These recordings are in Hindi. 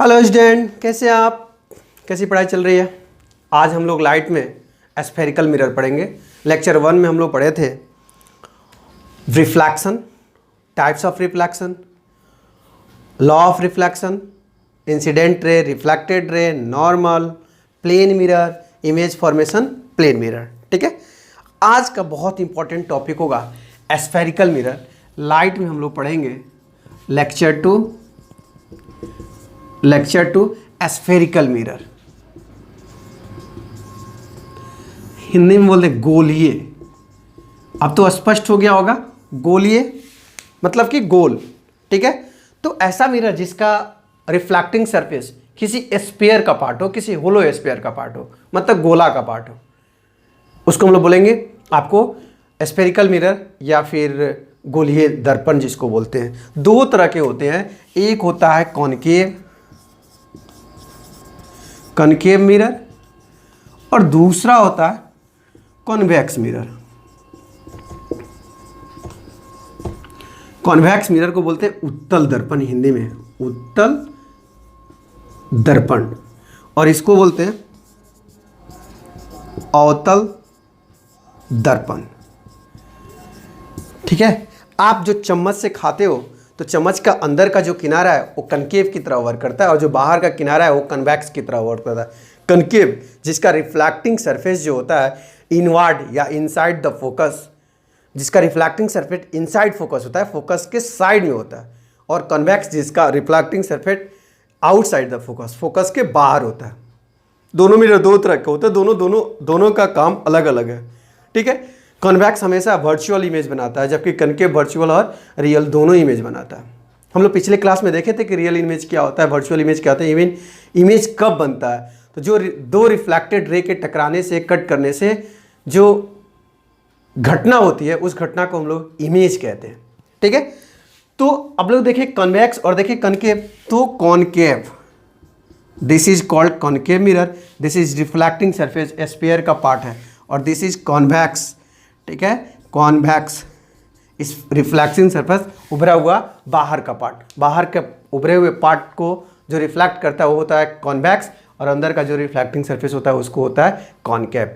हेलो स्टूडेंट, कैसे हैं आप? कैसी पढ़ाई चल रही है? आज हम लोग लाइट में स्फेरिकल मिरर पढ़ेंगे। लेक्चर 1 में हम लोग पढ़े थे reflection, types of reflection, law of reflection, incident ray, reflected ray, normal, plane mirror, image formation, plane mirror. ठीक है, आज का बहुत इंपॉर्टेंट टॉपिक होगा स्फेरिकल मिरर। लाइट में हम लोग पढ़ेंगे lecture two spherical mirror. Hindi में बोलते गोलीय। अब तो स्पष्ट हो गया होगा, गोलीय मतलब कि गोल। ठीक है, तो ऐसा मिरर जिसका रिफ्लेक्टिंग सरफेस किसी स्फीयर का पार्ट हो, किसी होलो स्फीयर का पार्ट हो, मतलब गोला का पार्ट हो, उसको हम लोग बोलेंगे आपको स्फेरिकल मिरर या फिर गोलीय दर्पण जिसको बोलते हैं। दो तरह के होते हैं, एक होता है कॉनकेव मिरर और दूसरा होता है कॉन्वेक्स मिरर। कॉन्वेक्स मिरर को बोलते हैं उत्तल दर्पण, हिंदी में उत्तल दर्पण, और इसको बोलते हैं अवतल दर्पण। ठीक है, आप जो चम्मच से खाते हो तो चम्मच का अंदर का जो किनारा है वो कनकेव की तरह वर्क करता है और जो बाहर का किनारा है वो कन्वेक्स की तरह वर्क करता है। कनकेव जिसका रिफ्लेक्टिंग सरफेस जो होता है इनवर्ड या इनसाइड द फोकस, जिसका रिफ्लेक्टिंग सरफेस इनसाइड फोकस होता है, फोकस के साइड में होता है, और कन्वेक्स जिसका reflecting surface outside the focus, focus के बाहर होता है। दोनों मिरर दो तरह के होते हैं, दोनों का काम अलग अलग है। ठीक है, कॉन्वेक्स हमेशा वर्चुअल इमेज बनाता है जबकि कनकेव वर्चुअल और रियल दोनों इमेज बनाता है। हम लोग पिछले क्लास में देखे थे कि रियल इमेज क्या होता है, वर्चुअल इमेज क्या होता है, इवन इमेज कब बनता है। तो जो दो रिफ्लेक्टेड रे के टकराने से, कट करने से जो घटना होती है उस घटना को हम लोग इमेज कहते हैं। ठीक है, तो अब लोग देखें कॉन्वेक्स और देखें कनकेव। तो concave, this is called concave mirror, this is reflecting surface sphere का पार्ट है, और दिस इज कॉन्वेक्स। ठीक है, कॉन्वेक्स, इस रिफ्लेक्टिंग सरफेस उभरा हुआ बाहर का पार्ट, बाहर के उभरे हुए पार्ट को जो रिफ्लेक्ट करता है वो होता है कॉन्वेक्स, और अंदर का जो रिफ्लेक्टिंग सरफेस होता है उसको होता है कॉनकेव।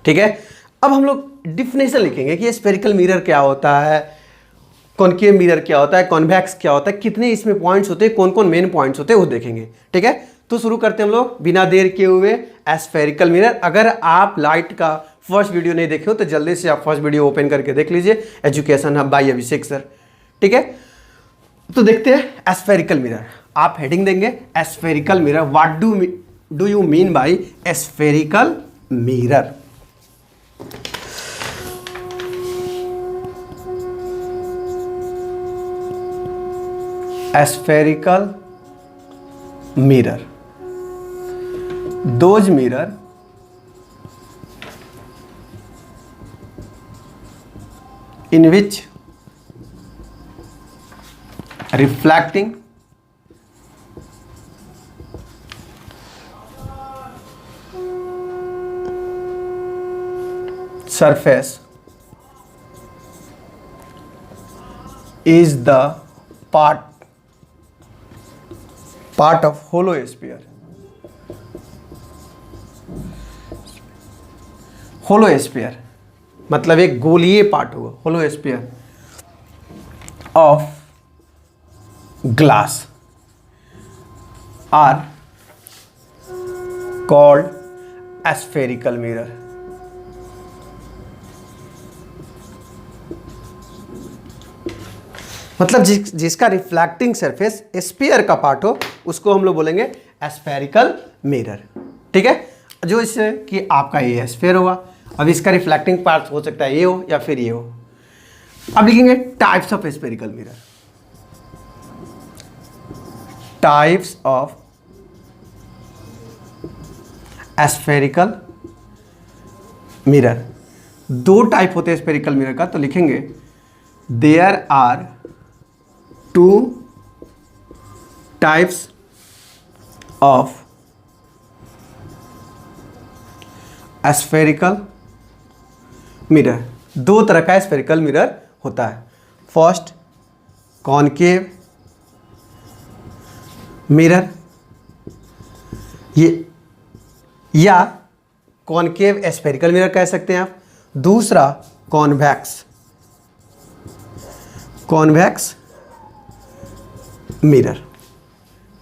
ठीक है, अब हम लोग डिफिनेशन लिखेंगे कि स्फेरिकल मिरर क्या होता है, कॉनकेव मिरर क्या होता है, कॉन्वेक्स क्या होता है, कितने इसमें पॉइंट्स होते हैं, कौन कौन मेन पॉइंट्स होते हैं वो देखेंगे। ठीक है, तो शुरू करते हैं हम लोग बिना देर किए हुए स्फेरिकल मिरर। अगर आप लाइट का फर्स्ट वीडियो नहीं देखे हो तो जल्दी से आप फर्स्ट वीडियो ओपन करके देख लीजिए, एजुकेशन हब बाय अभिषेक सर। ठीक है, तो देखते हैं स्फेरिकल मिरर। आप हेडिंग देंगे spherical mirror, what do you mean by spherical mirror. Spherical mirror, those mirror in which reflecting surface is the part of hollow sphere। Hollow sphere मतलब एक गोलीय पार्ट होगा, hollow sphere of glass are called spherical mirror. मतलब जिसका रिफ्लेक्टिंग सरफेस स्फीयर का पार्ट हो उसको हम लोग बोलेंगे स्फेरिकल मिरर। ठीक है, जो इससे कि आपका ये स्फीयर होगा, अब इसका रिफ्लेक्टिंग पार्ट हो सकता है ये हो या फिर ये हो। अब लिखेंगे types of spherical mirror. Types of spherical mirror, दो टाइप होते हैं स्फेरिकल मिरर का, तो लिखेंगे there are two types of spherical mirror. दो तरह का स्फेरिकल मिरर होता है। फर्स्ट कॉनकेव मिरर, ये या कॉनकेव स्फेरिकल मिरर कह सकते हैं आप। दूसरा कॉन्वेक्स मिरर,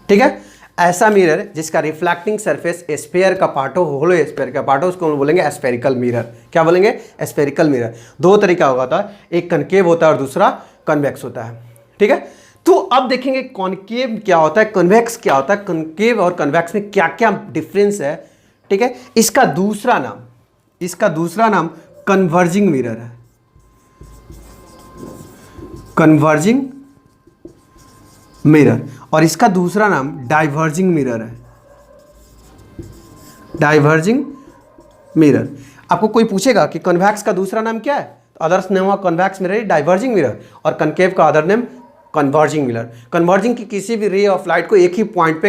ठीक है। ऐसा मिरर जिसका रिफ्लेक्टिंग सरफेस स्फीयर का पार्ट हो, होलो स्फीयर का पार्ट हो, उसको हम बोलेंगे स्फेरिकल मिरर। क्या बोलेंगे? Spherical mirror. दो तरीका होता है, एक कनकेव होता है और दूसरा कन्वेक्स होता है, ठीक है। तो अब देखेंगे कॉनकेव क्या होता है, कन्वेक्स क्या होता है, कनकेव और कन्वेक्स में क्या क्या डिफरेंस है, ठीक है। इसका दूसरा नाम कन्वर्जिंग मिरर है, कन्वर्जिंग मिरर। और इसका दूसरा नाम डाइवर्जिंग मिरर है, डाइवर्जिंग मिरर। आपको कोई पूछेगा कि कन्वेक्स का दूसरा नाम क्या है, तो others name of convex mirror diverging mirror, और कनकेव का other name converging mirror. Converging की किसी भी रे ऑफ लाइट को एक ही पॉइंट पे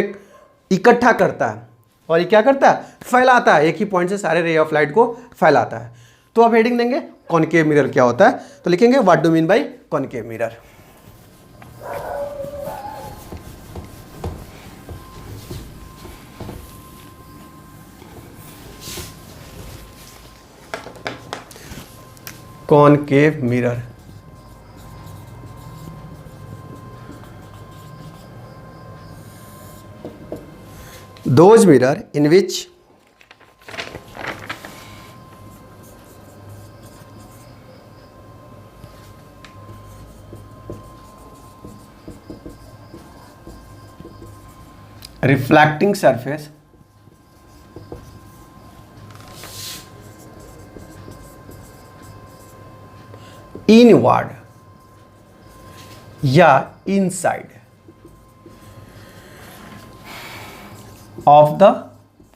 इकट्ठा करता है और ये क्या करता है? फैलाता है, एक ही पॉइंट से सारे रे ऑफ लाइट को फैलाता है। तो अब हेडिंग देंगे कॉनकेव मिरर क्या होता है, तो लिखेंगे what do mean by concave mirror. concave mirror, those mirror in which reflecting surface inward या इनसाइड ऑफ द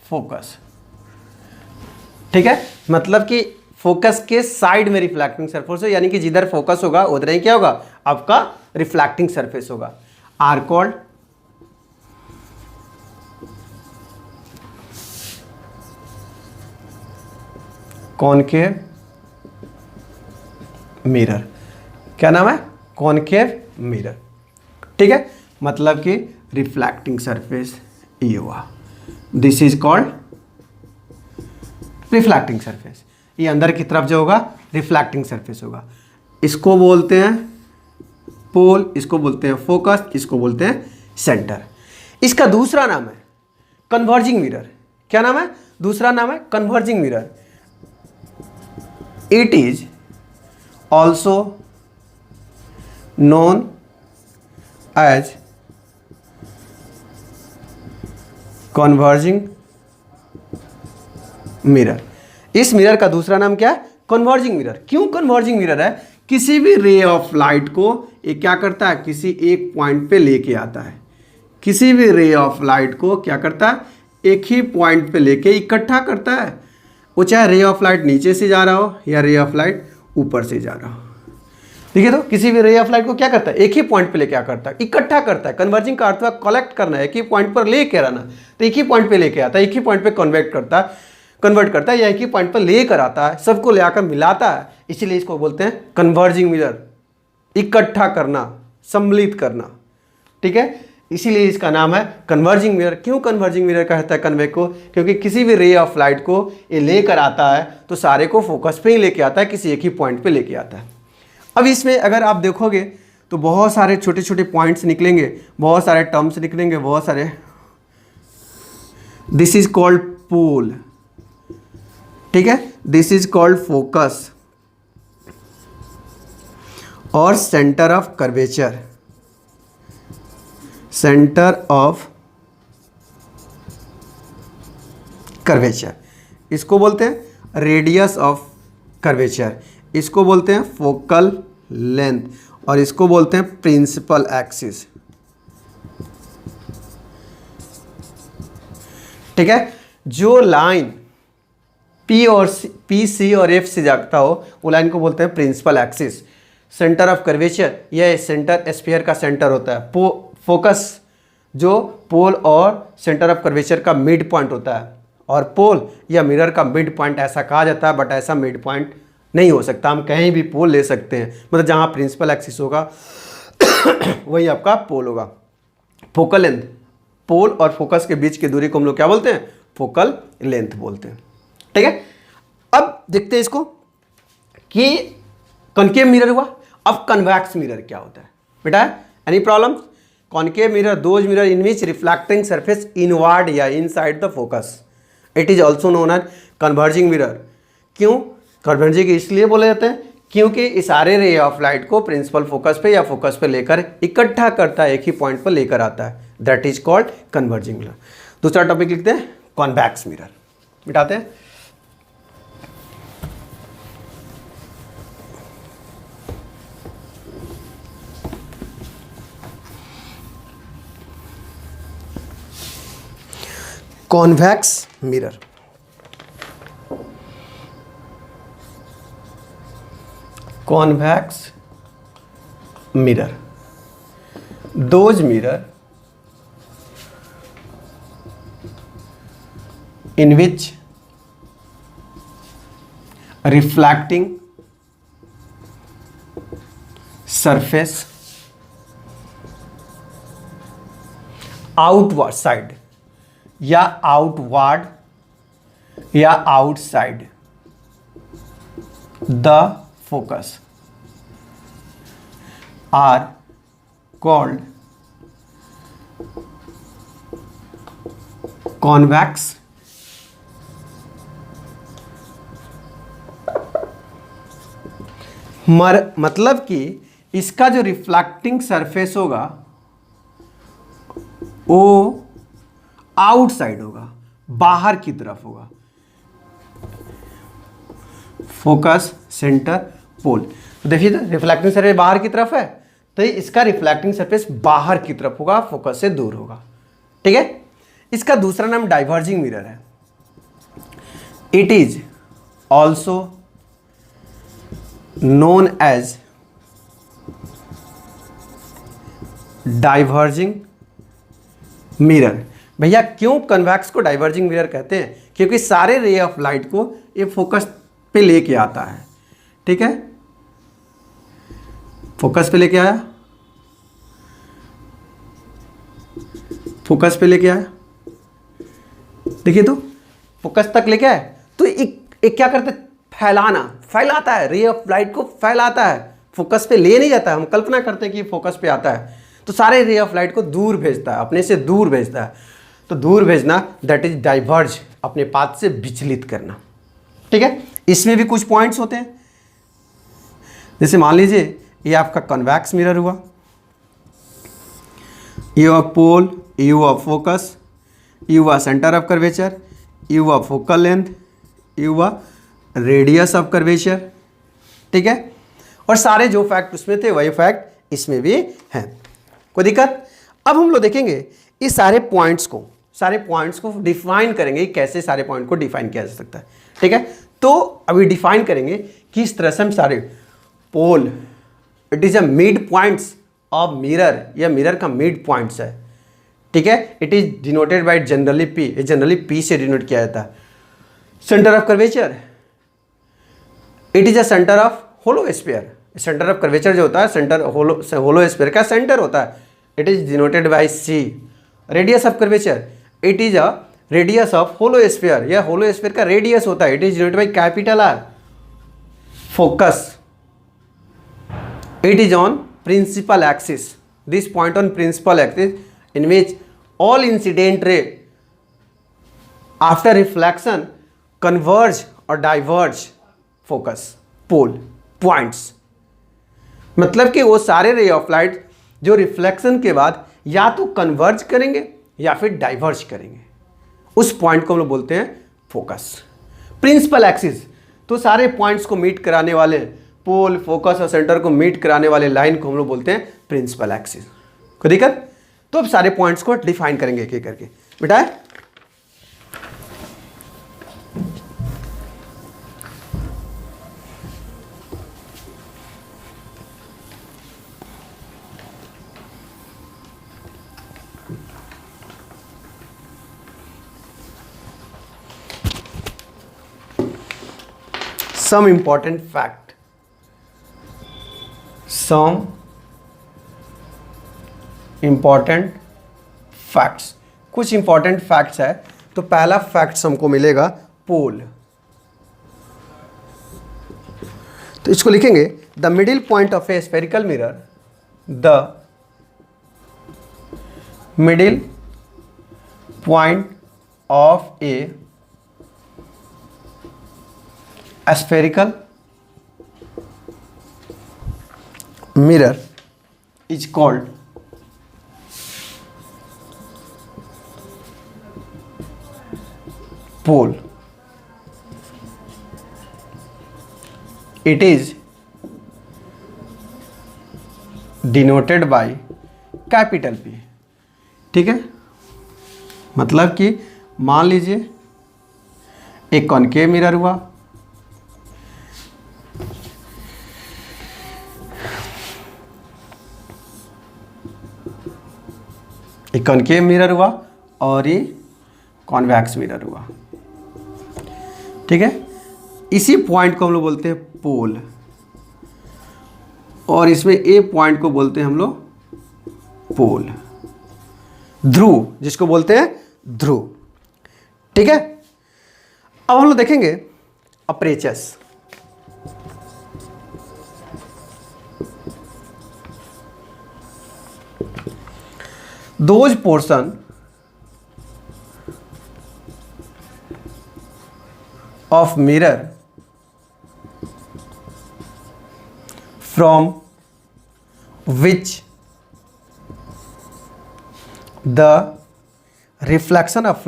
फोकस, ठीक है। मतलब कि फोकस के साइड में रिफ्लेक्टिंग सरफेस हो, यानी कि जिधर फोकस होगा उधर ही क्या होगा? आपका रिफ्लेक्टिंग सरफेस होगा। Are called concave mirror. क्या नाम है? कॉनकेव मिरर, ठीक है। मतलब कि रिफ्लेक्टिंग सरफेस ये हुआ, this is called reflecting surface. ये अंदर की तरफ जो होगा रिफ्लेक्टिंग सरफेस होगा। इसको बोलते हैं पोल, इसको बोलते हैं फोकस, इसको बोलते हैं सेंटर। इसका दूसरा नाम है कन्वर्जिंग मिरर। क्या नाम है? दूसरा नाम है converging mirror. It is also known as converging mirror। इस मिरर का दूसरा नाम क्या है? Converging mirror. क्यों कन्वर्जिंग मिरर है? किसी भी रे ऑफ लाइट को ये क्या करता है? किसी एक पॉइंट पे लेके आता है। किसी भी रे ऑफ लाइट को क्या करता है? एक ही पॉइंट पे लेके इकट्ठा करता है। वो चाहे रे ऑफ लाइट नीचे से जा रहा हो या रे ऑफ लाइट ऊपर से जा रहा हो, ठीक है। तो किसी भी रे ऑफ लाइट को क्या करता है? एक ही पॉइंट पे लेके क्या करता है? इकट्ठा करता है। कन्वर्जिंग का अर्थ है कलेक्ट करना है, एक ही पॉइंट पर लेके रहना। तो एक ही पॉइंट पे लेके आता है, एक ही पॉइंट पे कन्वर्ट करता है या एक ही पॉइंट पर लेकर आता है, सबको ले आकर मिलाता है। इसीलिए इसको बोलते हैं कन्वर्जिंग मिरर, इकट्ठा करना, सम्मिलित करना, ठीक है। इसीलिए इसका नाम है कन्वर्जिंग मिरर। क्यों कन्वर्जिंग मिरर कहता है कन्वेक्स को? क्योंकि किसी भी रे ऑफ लाइट को ये लेकर आता है तो सारे को फोकस पे ही लेके आता है, किसी एक ही पॉइंट पे लेके आता है। अब इसमें अगर आप देखोगे तो बहुत सारे छोटे छोटे पॉइंट्स निकलेंगे, बहुत सारे टर्म्स निकलेंगे, बहुत सारे। दिस इज कॉल्ड पोल, ठीक है। दिस इज कॉल्ड फोकस और centre of curvature, centre of curvature. इसको बोलते हैं रेडियस ऑफ कर्वेचर, इसको बोलते हैं फोकल लेंथ, और इसको बोलते हैं प्रिंसिपल एक्सिस, ठीक है। जो लाइन पी सी और एफ से जाता हो वो लाइन को बोलते हैं principal axis. Centre of curvature, यह सेंटर स्फीयर का सेंटर होता है। फोकस जो पोल और सेंटर ऑफ कर्वेचर का मिड पॉइंट होता है, और पोल या मिरर का मिड पॉइंट ऐसा कहा जाता है, बट ऐसा मिड पॉइंट नहीं हो सकता। हम कहीं भी पोल ले सकते हैं, मतलब जहाँ प्रिंसिपल एक्सिस होगा वही आपका पोल होगा। फोकल लेंथ पोल और फोकस के बीच की दूरी को हम लोग क्या बोलते हैं? फोकल लेंथ बोलते हैं। ठीक है, अब देखते हैं इसको कि कॉनकेव मिरर हुआ। अब कन्वेक्स मिरर क्या होता है बेटा? Any problem? Concave mirror those mirror in which reflecting surface inward या inside the focus, it is also known as converging mirror. क्यों कन्वर्जिंग इसलिए बोले जाते हैं क्योंकि इस सारे रे ऑफ लाइट को प्रिंसिपल फोकस पे या फोकस पे लेकर इकट्ठा करता है, एक ही पॉइंट पर लेकर आता है, that is called converging mirror. दूसरा टॉपिक लिखते हैं कॉन्वेक्स मिरर, मिटाते हैं। Convex mirror, convex mirror, those mirror in which reflecting surface outward side या outward या outside the focus are called convex मतलब कि इसका जो रिफ्लेक्टिंग सरफेस होगा वो आउटसाइड होगा, बाहर की तरफ होगा, फोकस सेंटर पोल। तो देखिए रिफ्लेक्टिंग सरफेस बाहर की तरफ है तो इसका रिफ्लेक्टिंग सरफेस बाहर की तरफ होगा, फोकस से दूर होगा। ठीक है, इसका दूसरा नाम डाइवर्जिंग मिरर है। It is also known as diverging mirror. भैया क्यों कन्वेक्स को डाइवर्जिंग मिरर कहते हैं? क्योंकि सारे रे ऑफ लाइट को ये फोकस पे लेके आता है। ठीक है, फोकस पे लेके आया, फोकस पे लेके आया, देखिए तो फोकस तक लेके आए तो एक क्या करते, फैलाता है, रे ऑफ लाइट को फैलाता है, फोकस पे ले नहीं जाता है। हम कल्पना करते हैं कि फोकस पे आता है तो सारे रे ऑफ लाइट को दूर भेजता है, अपने से दूर भेजता है। तो दूर भेजना दैट इज डाइवर्ज, अपने पाथ से विचलित करना। ठीक है, इसमें भी कुछ पॉइंट्स होते हैं, जैसे मान लीजिए ये आपका कन्वेक्स मिरर हुआ, ये हुआ पोल, ये हुआ फोकस, ये हुआ सेंटर ऑफ कर्वेचर, ये हुआ फोकल लेंथ, ये हुआ रेडियस ऑफ कर्वेचर। ठीक है, और सारे जो फैक्ट उसमें थे वही फैक्ट इसमें भी हैं, कोई दिक्कत? अब हम लोग देखेंगे इस सारे पॉइंट्स को डिफाइन करेंगे, कैसे सारे पॉइंट को डिफाइन किया जा सकता है। ठीक है, तो अभी डिफाइन करेंगे कि इस तरह से हम सारे pole, it is a mid points of mirror, या मिरर का मिड पॉइंट्स है। ठीक है, it is denoted by generally P, generally P से डिनोट किया जाता है। Centre of curvature, it is a centre of hollow sphere. Centre of curvature जो होता है, सेंटर होलो स्फीयर का सेंटर होता है, it is denoted by C. Radius of curvature, it is a radius of hollow sphere, या होलो स्फीयर का रेडियस होता है, it is denoted by capital R. Focus, it is on principal axis, this point on principal axis in which all incident ray after reflection converge or diverge focus pole points। मतलब कि वो सारे रे ऑफ लाइट जो रिफ्लेक्शन के बाद या तो कन्वर्ज करेंगे या फिर डाइवर्ज करेंगे, उस पॉइंट को हम लोग बोलते हैं फोकस। प्रिंसिपल एक्सिस, तो सारे पॉइंट्स को मीट कराने वाले, पोल, फोकस और सेंटर को मीट कराने वाले लाइन को हम लोग बोलते हैं प्रिंसिपल एक्सिस। कोई दिक्कत? तो अब सारे पॉइंट्स को डिफाइन करेंगे एक एक करके, बेटा। some important fact, some important facts। कुछ इंपॉर्टेंट फैक्ट्स है। तो पहला फैक्ट्स हमको मिलेगा पोल। तो इसको लिखेंगे the middle point of A spherical mirror, the middle point of A spherical mirror is called pole. It is denoted by capital P। ठीक है, मतलब कि मान लीजिए एक कॉनकेव मिरर हुआ, एक कॉनकेव मिरर हुआ और ये कॉन्वेक्स मिरर हुआ। ठीक है, इसी पॉइंट को हम लोग बोलते हैं पोल, और इसमें ए पॉइंट को बोलते हैं हम लोग पोल, ध्रुव, जिसको बोलते हैं ध्रुव। ठीक है, अब हम लोग देखेंगे apertures. those portion of mirror from which the reflection of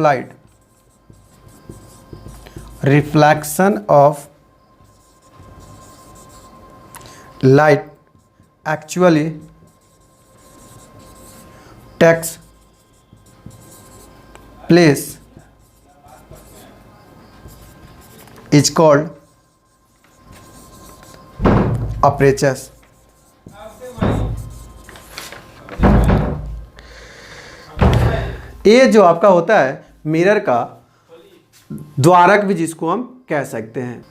light actually takes place is called apertures। ये जो आपका होता है मिरर का द्वारक भी जिसको हम कह सकते हैं।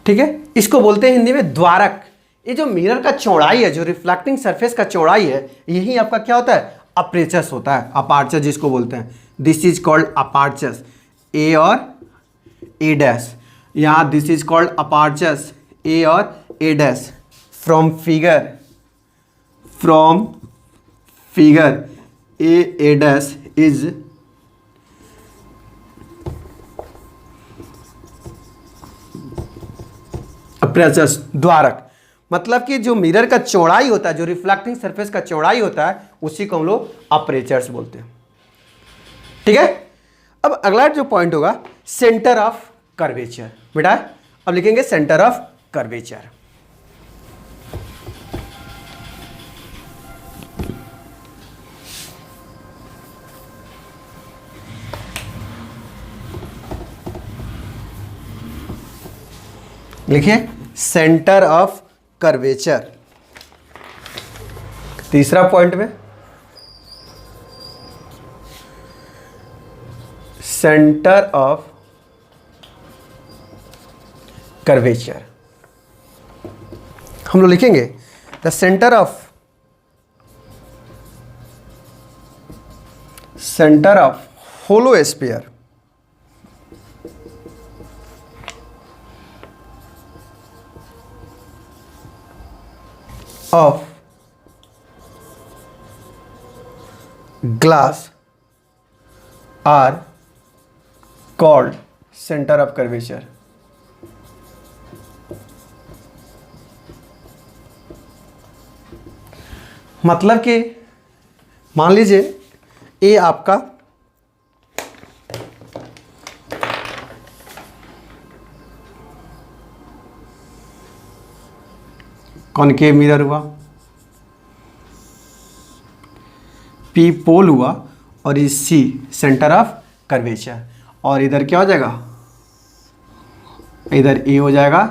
ठीक है, इसको बोलते हैं हिंदी में द्वारक। ये जो मिरर का चौड़ाई है, जो रिफ्लेक्टिंग सरफेस का चौड़ाई है, यही आपका क्या होता है, अपर्चर्स होता है, अपर्चर जिसको बोलते हैं। This is called apertures, A और ए डैश। यहाँ this is called apertures, A और A dash. From figure A dash is apertures, द्वारक। मतलब कि जो मिरर का चौड़ाई होता है, जो रिफ्लेक्टिंग सरफेस का चौड़ाई होता है, उसी को हम लोग अपर्चर्स बोलते हैं। ठीक है, अब अगला जो पॉइंट होगा सेंटर ऑफ कर्वेचर। बेटा अब लिखेंगे सेंटर ऑफ कर्वेचर। लिखिए सेंटर ऑफ कर्वेचर। तीसरा पॉइंट में सेंटर ऑफ कर्वेचर हम लोग लिखेंगे the centre of hollow sphere of glass are called center of curvature। मतलब कि मान लीजिए ये आपका कॉनकेव मिरर हुआ, पी पोल हुआ, और इस सी सेंटर ऑफ कर्वेचर। और इधर क्या हो जाएगा, इधर ए हो जाएगा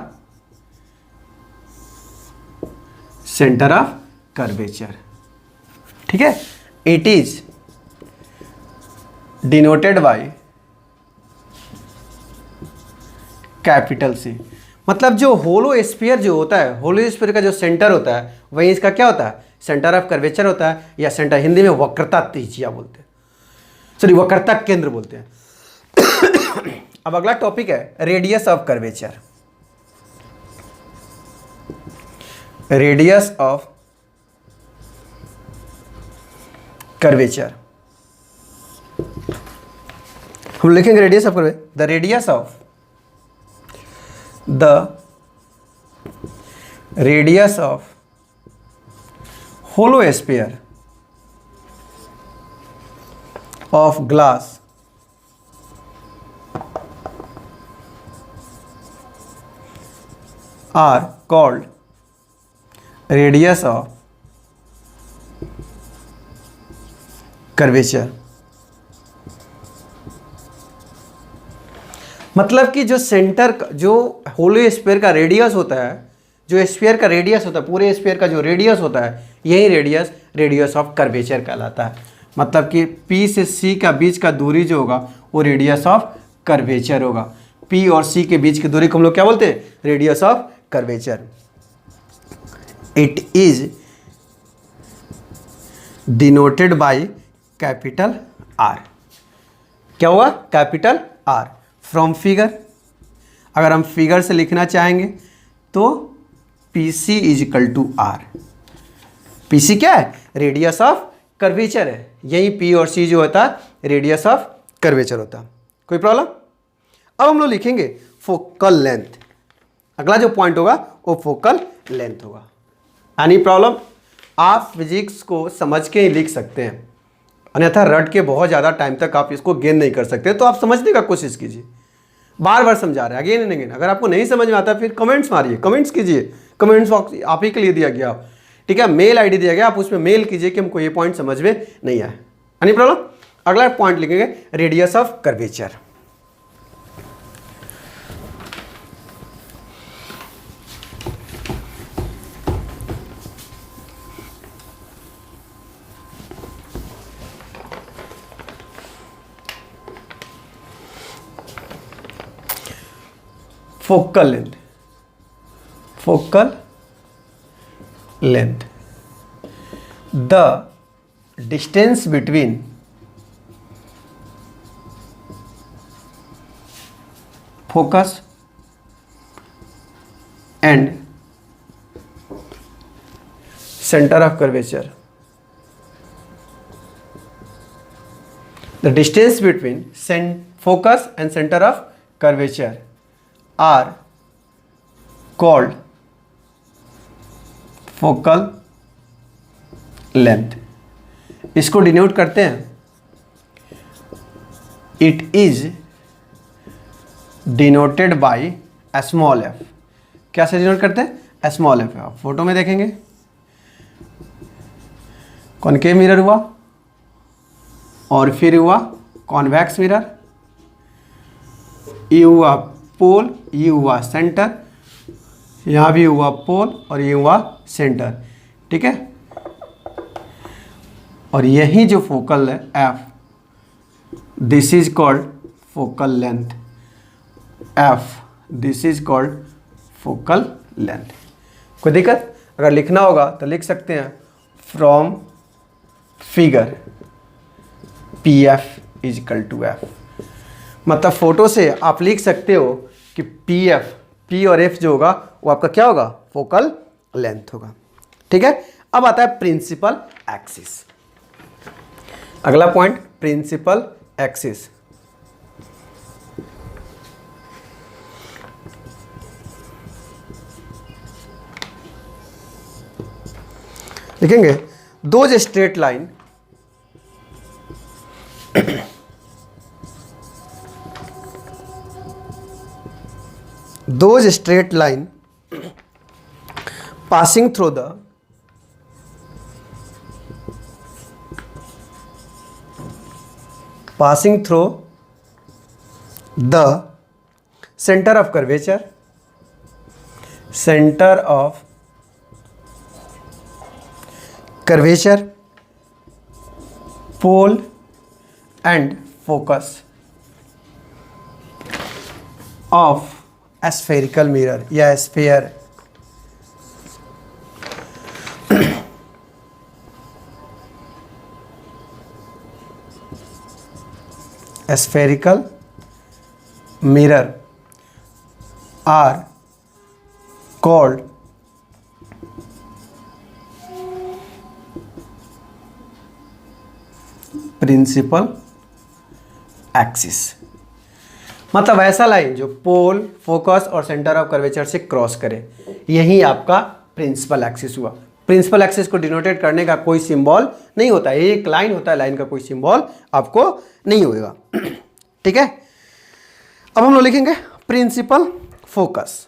सेंटर ऑफ कर्वेचर। ठीक है, it is denoted by capital C. मतलब जो होलो स्फीयर जो होता है, होलो स्फीयर का जो सेंटर होता है, वही इसका क्या होता है, सेंटर ऑफ कर्वेचर होता है, या सेंटर हिंदी में वक्रता त्रिज्या बोलते हैं, सॉरी वक्रता केंद्र बोलते हैं। अब अगला टॉपिक है radius of curvature. Radius of curvature हम लिखेंगे radius of curvature, the radius of hollow sphere of glass are called radius of curvature। मतलब कि जो सेंटर जो होलो स्फीयर का रेडियस होता है, जो स्फीयर का रेडियस होता है, पूरे स्फीयर का जो रेडियस होता है, यही रेडियस ऑफ कर्वेचर कहलाता है। मतलब कि P से C का बीच का दूरी जो होगा वो रेडियस ऑफ कर्वेचर होगा। P और C के बीच की दूरी को हम लोग क्या बोलते हैं? Radius of curvature. It is denoted by capital R। क्या हुआ? Capital R। फ्रॉम फिगर, अगर हम फिगर से लिखना चाहेंगे तो PC is equal to R। PC क्या है? रेडियस ऑफ कर्वेचर है। यही P और C जो होता है रेडियस ऑफ कर्वेचर होता है। कोई प्रॉब्लम? अब हम लोग लिखेंगे फोकल लेंथ। अगला जो पॉइंट होगा वो फोकल लेंथ होगा। Any problem? आप फिजिक्स को समझ के ही लिख सकते हैं, अन्यथा रट के बहुत ज़्यादा टाइम तक आप इसको गेन नहीं कर सकते। तो आप समझने का कोशिश कीजिए, बार बार समझा रहे हैं अगेन एंड अगेन। अगर आपको नहीं समझ में आता फिर कमेंट्स मारिए, कमेंट्स कीजिए। कमेंट्स बॉक्स आप ही के लिए दिया गया, ठीक है। मेल आईडी दिया गया, आप उसमें मेल कीजिए कि हमको ये पॉइंट समझ में नहीं आया। Any problem? अगला पॉइंट लिखेंगे radius of curvature. Focal length, focal length, the distance between focus and centre of curvature. The distance between focus and centre of curvature are called focal length। इसको डिनोट करते हैं, it is denoted by small f। क्या से डिनोट करते हैं? Small f। आप फोटो में देखेंगे कॉनकेव मिरर हुआ और फिर हुआ कॉन्वेक्स मिरर, ये हुआ पोल, ये हुआ सेंटर, यहाँ भी हुआ पोल और ये हुआ सेंटर, ठीक है। और यही जो फोकल है F, this is called focal length. F, this is called focal length. कोई दिक्कत? अगर लिखना होगा तो लिख सकते हैं from figure PF is equal to F। मतलब फोटो से आप लिख सकते हो कि PF, P और F जो होगा वो आपका क्या होगा? फोकल लेंथ होगा, ठीक है। अब आता है प्रिंसिपल एक्सिस। अगला पॉइंट प्रिंसिपल एक्सिस। लिखेंगे दो straight line those straight line passing through the center of curvature, pole and focus of spherical mirror या sphere. spherical mirror are called principal axis. मतलब ऐसा लाइन जो पोल, फोकस और सेंटर ऑफ कर्वेचर से क्रॉस करे, यही आपका प्रिंसिपल एक्सिस हुआ। प्रिंसिपल एक्सिस को डिनोटेट करने का कोई सिंबल नहीं होता है, एक लाइन होता है, लाइन का कोई सिंबल आपको नहीं होगा। ठीक है, अब हम लोग लिखेंगे principal focus.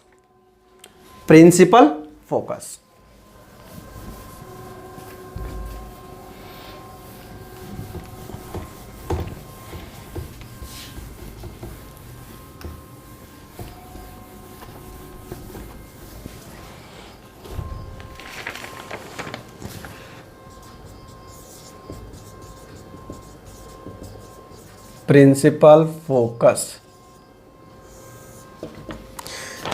Principal focus principal focus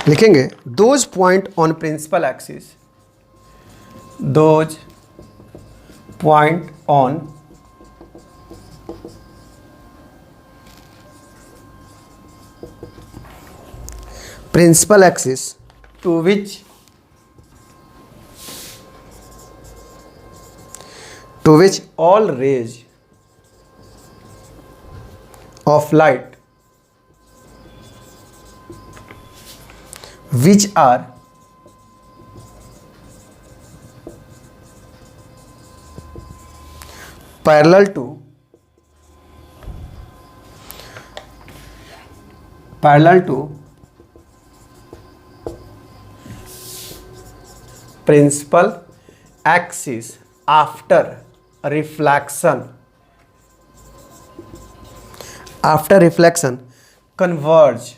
लिखेंगे those point on principal axis, those point on principal axis to which all rays of light which are parallel to principal axis after reflection converge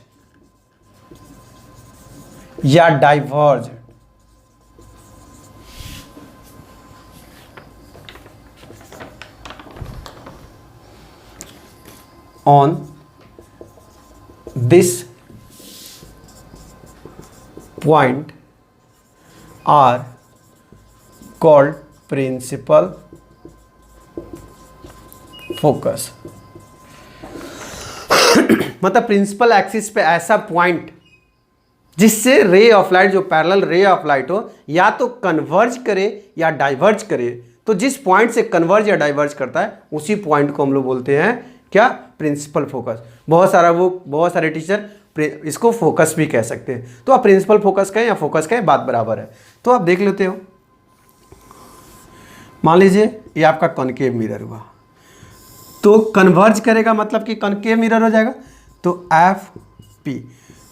या diverge on this point are called principal focus। मतलब प्रिंसिपल एक्सिस पे ऐसा पॉइंट जिससे रे ऑफ लाइट, जो पैरेलल रे ऑफ लाइट हो, या तो कन्वर्ज करे या डाइवर्ज करे, तो जिस पॉइंट से कन्वर्ज या डाइवर्ज करता है उसी पॉइंट को हम लोग बोलते हैं क्या, प्रिंसिपल फोकस। बहुत सारे टीचर इसको फोकस भी कह सकते हैं। तो आप प्रिंसिपल फोकस कहें या फोकस कहें, बात बराबर है। तो आप देख लेते हो, मान लीजिए ये आपका कॉनकेव मिरर हुआ, तो कन्वर्ज करेगा मतलब कि कॉनकेव मिरर हो जाएगा, तो एफ पी।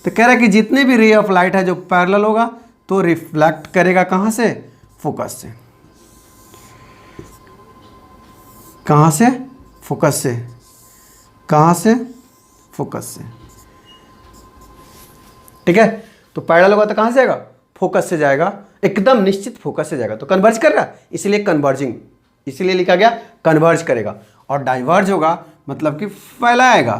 तो कह रहा है कि जितने भी रे ऑफ लाइट है जो पैरेलल होगा तो रिफ्लेक्ट करेगा कहाँ से, फोकस से। कहाँ से, फोकस से। कहाँ से, फोकस से। ठीक है, तो पैरेलल होगा तो कहाँ से जाएगा, फोकस से जाएगा, एकदम निश्चित फोकस से जाएगा। तो कन्वर्ज कर रहा है, इसलिए कन्वर्जिंग, इसलिए लिखा गया कन्वर्ज करेगा। और डाइवर्ज होगा मतलब कि फैलाएगा।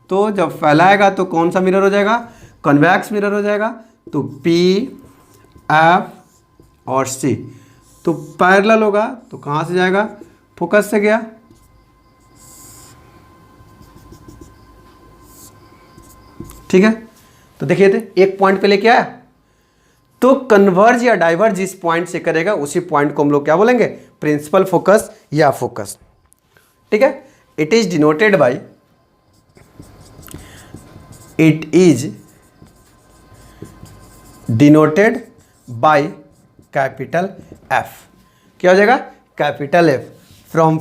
तो जब फैलाएगा तो कौन सा मिरर हो जाएगा, कन्वेक्स मिरर हो जाएगा। तो पी, एफ और सी, तो पैरेलल होगा तो कहाँ से जाएगा, फोकस से गया। ठीक है, तो देखिए थे एक पॉइंट पे लेके आया, तो कन्वर्ज या डाइवर्ज जिस पॉइंट से करेगा उसी पॉइंट को हम लोग क्या बोलेंगे, प्रिंसिपल फोकस या फोकस। ठीक है, it is denoted bye, it is denoted by capital F. क्या हो जाएगा, कैपिटल एफ। फ्रॉम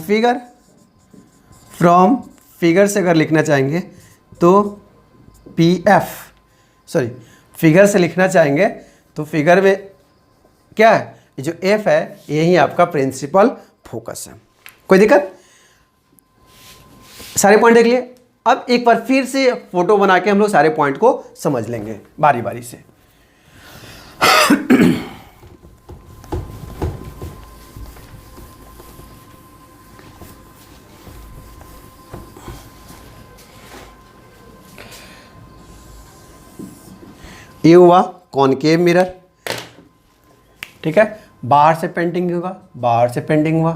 फिगर से अगर लिखना चाहेंगे तो पी एफ, सॉरी फिगर से लिखना चाहेंगे तो फिगर में क्या है, जो एफ है यही आपका प्रिंसिपल फोकस है। कोई दिक्कत, सारे पॉइंट देख लिए। अब एक बार फिर से फोटो बना के हम लोग सारे पॉइंट को समझ लेंगे बारी बारी से। ये हुआ कॉनकेव मिरर। ठीक है, बाहर से पेंटिंग होगा, बाहर से पेंटिंग हुआ।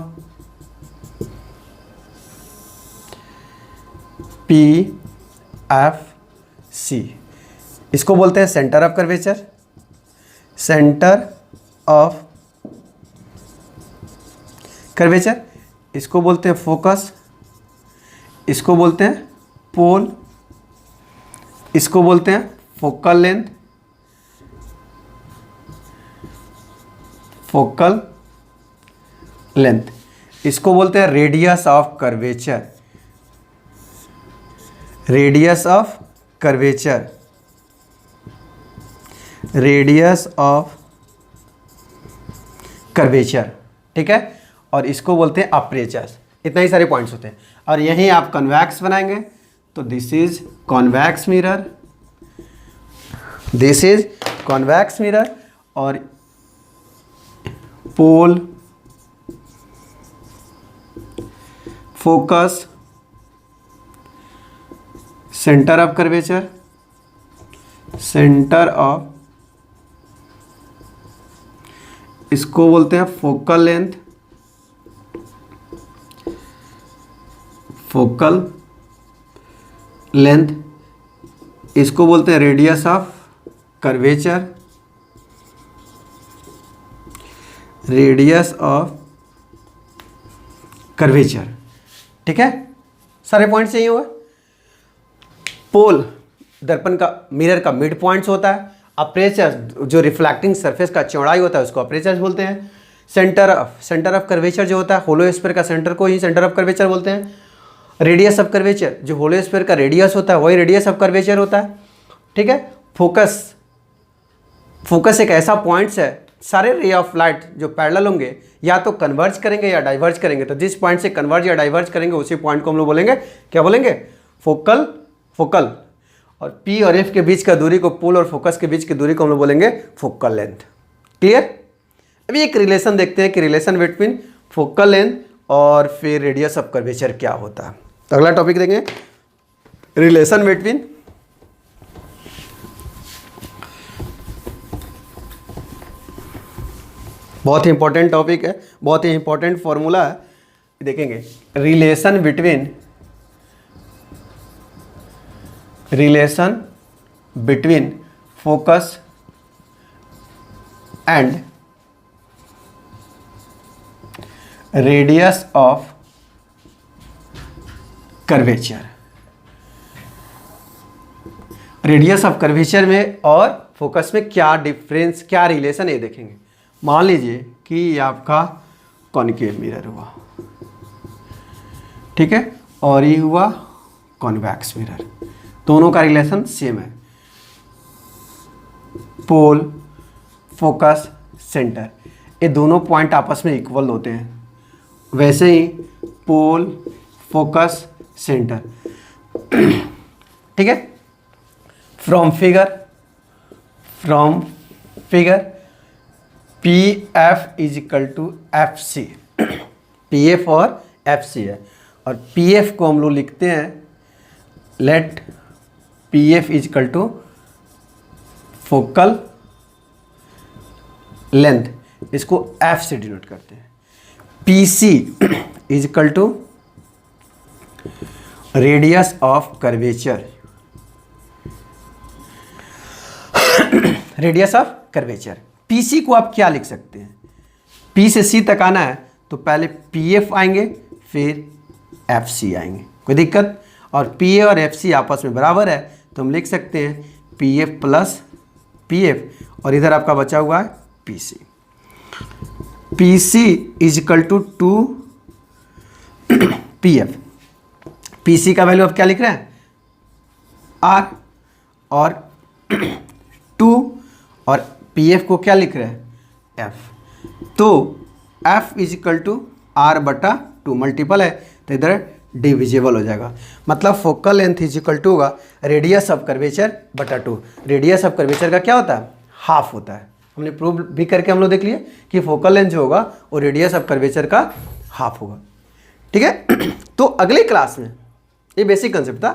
PFC, इसको बोलते हैं centre of curvature, centre of curvature, इसको बोलते हैं फोकस, इसको बोलते हैं पोल, इसको बोलते हैं फोकल लेंथ, फोकल लेंथ, इसको बोलते हैं radius of curvature, radius of curvature, radius of curvature, ठीक है। और इसको बोलते हैं अपर्चर। इतना ही सारे पॉइंट्स होते हैं। और यहीं आप कन्वैक्स बनाएंगे तो this is convex mirror, this is convex mirror, और pole, focus, centre of curvature, centre of, इसको बोलते हैं फोकल लेंथ, फोकल लेंथ, इसको बोलते हैं radius of curvature, radius of curvature, ठीक है। सारे पॉइंट्स यही हुए। पोल दर्पण का, मिरर का मिड पॉइंट्स होता है। अपर्चर जो रिफ्लेक्टिंग सरफेस का चौड़ाई होता है उसको अपर्चर बोलते हैं। सेंटर ऑफ कर्वेचर जो होता है, होलो स्फीयर का सेंटर को ही सेंटर ऑफ कर्वेचर बोलते हैं। रेडियस ऑफ कर्वेचर, जो होलो स्फीयर का रेडियस होता है वही रेडियस ऑफ कर्वेचर होता है, ठीक है। फोकस, फोकस एक ऐसा पॉइंट्स है, सारे रे ऑफ लाइट जो पैरेलल होंगे या तो कन्वर्ज करेंगे या डाइवर्ज करेंगे, तो जिस पॉइंट से कन्वर्ज या डाइवर्ज करेंगे उसी पॉइंट को हम लोग बोलेंगे, क्या बोलेंगे, फोकल, फोकल। और पी और एफ के बीच का दूरी को, पोल और फोकस के बीच की दूरी को हम लोग बोलेंगे फोकल लेंथ। क्लियर। अभी एक रिलेशन देखते हैं कि रिलेशन बिटवीन फोकल लेंथ और फिर रेडियस ऑफ कर्वेचर क्या होता है। तो अगला टॉपिक देखेंगे, रिलेशन बिटवीन बहुत ही इंपॉर्टेंट टॉपिक है, बहुत ही इंपॉर्टेंट फॉर्मूला है, देखेंगे। Relation between focus and radius of curvature. Radius of curvature में और फोकस में क्या डिफरेंस, क्या रिलेशन है देखेंगे। मान लीजिए कि ये आपका कॉन्केव मिरर हुआ, ठीक है, और ये हुआ कॉन्वैक्स मिरर, दोनों का रिलेशन सेम है। पोल, फोकस, सेंटर, ये दोनों पॉइंट आपस में इक्वल होते हैं। वैसे ही पोल, फोकस, सेंटर, ठीक है। From figure P F is equal to F C, P F और एफ सी है। और पी एफ को हम लोग लिखते हैं, let P F is equal to focal length, इसको एफ से डिनोट करते हैं। P C is equal to radius of curvature, radius of curvature. PC को आप क्या लिख सकते हैं, पी से सी तक आना है तो पहले पी एफ आएंगे फिर एफ सी आएंगे, कोई दिक्कत। और पी ए और एफ सी आपस में बराबर है तो हम लिख सकते हैं P F plus P F, और इधर आपका बचा हुआ है P C. P C is equal to P F. P C का वैल्यू आप क्या लिख रहे हैं, आर, और 2, और पी एफ को क्या लिख रहे हैं, एफ। तो F is equal to R बटा 2, मल्टीपल है तो इधर डिविजिबल हो जाएगा। मतलब focal length is equal to होगा रेडियस ऑफ कर्वेचर बटा 2। रेडियस ऑफ कर्वेचर का क्या होता है, हाफ होता है। हमने प्रूव भी करके हम लोग देख लिए कि फोकल लेंथ जो होगा वो रेडियस ऑफ कर्वेचर का हाफ होगा, ठीक है। तो अगली क्लास में, ये बेसिक कंसेप्ट था,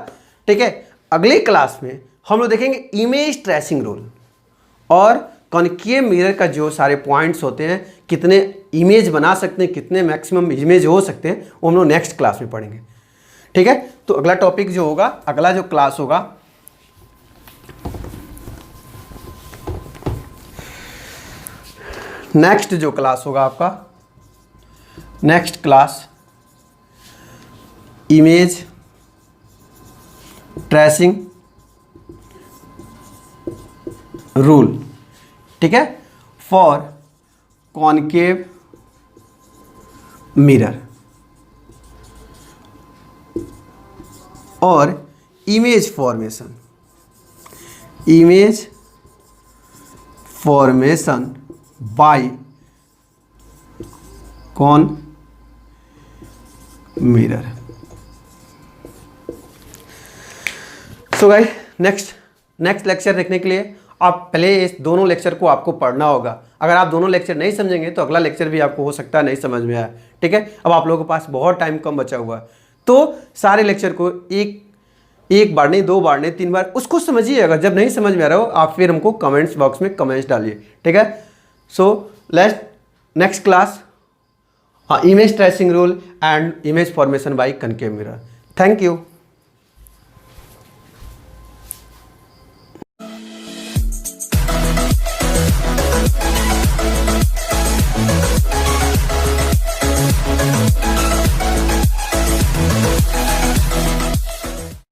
ठीक है। अगली क्लास में हम लोग देखेंगे इमेज ट्रेसिंग रूल और कॉन्केव मिरर का जो सारे पॉइंट्स होते हैं, कितने इमेज बना सकते हैं, कितने मैक्सिमम इमेज हो सकते हैं, वो हम लोग नेक्स्ट क्लास में पढ़ेंगे, ठीक है, तो अगला टॉपिक जो होगा, अगला जो क्लास होगा, नेक्स्ट जो क्लास होगा आपका, next class image tracing rule, ठीक है, फॉर कॉनकेव मिरर और image formation by convex mirror. So guys, next lecture देखने के लिए आप पहले इस दोनों लेक्चर को आपको पढ़ना होगा। अगर आप दोनों लेक्चर नहीं समझेंगे तो अगला लेक्चर भी आपको हो सकता है नहीं समझ में आए, ठीक है। अब आप लोगों के पास बहुत टाइम कम बचा हुआ है, तो सारे लेक्चर को एक बार नहीं, 2 बार नहीं, 3 बार उसको समझिएगा। जब नहीं समझ में आ रहा हो आप फिर हमको कमेंट्स बॉक्स में कमेंट्स डालिए, ठीक है। So let's next class image tracing rule and image formation bye concave mirror. Thank you.